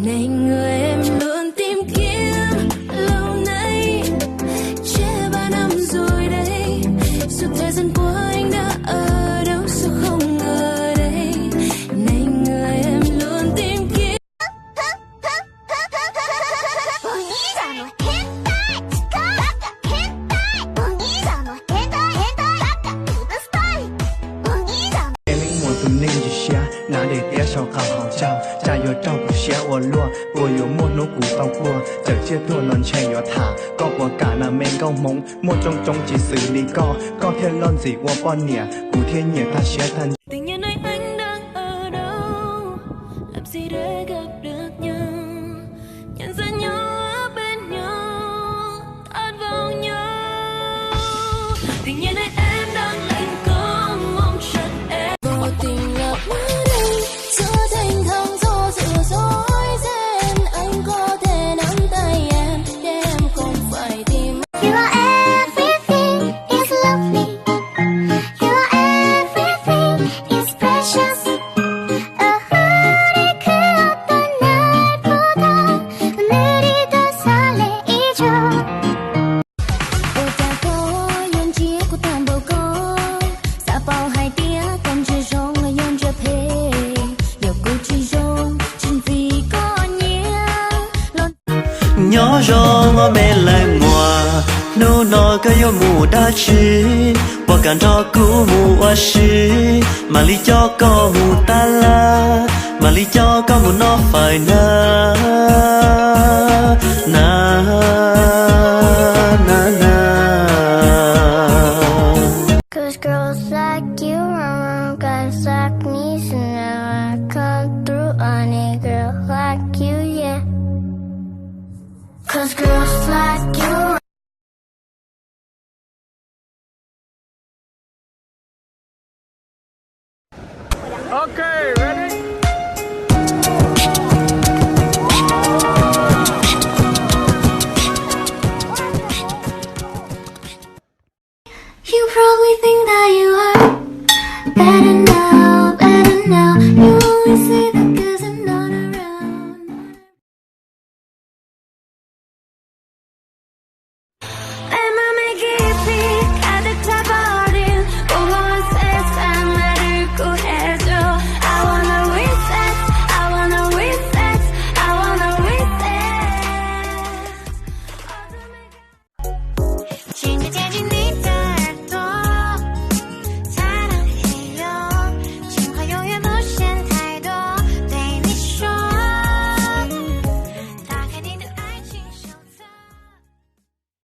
Này người em luôn tìm kiếm lâu nay, chưa 3 năm rồi đây. Suốt thời gian qua anh đã ở đâu sao không ở đây. Này người em luôn tìm kiếm.拿点碟烧烤好照，加油照顾些我落，我有莫努古到过，这些多能全有他，ก็กว่าการน่ะเมงก็มงมัวจงจีสื่อนี่ก็เthiên lon gì我ป้อนเนี่ยกูเthiên nhiều ta sẽ thành. Tình nhân ơi anh đang ở đâu, làm gì để gặp được nhau, nhận ra nhau ở bên nhau, thật vào nhau. Tình nhân ơi em đang anh có mong chắc em vô tình gặp đây, giữa thành thang gió dịu dối gian, anh có thể nắm tay em để em không phải tìm. You are everything, it's lovely. You are everything, it's precious. 우리 그 어떤 날보다 오늘이 더 설레이죠. Ôi ta có yon chia của tam bầu có, sa bao hai tia con chưa rong là yon chưa phê, giờ cô chỉ rong chính vì có nhiều. Nhỏ gió ngó mê lại mùa nô nó cái yêu mù đã chi bỏ cả cho cũ mù hoa shi mà lý cho có mù ta la mà lý cho có mù nó phải na na na na. Cause girls like you around guys like me, so now I come through on a girl like you, yeah. Cause girls like you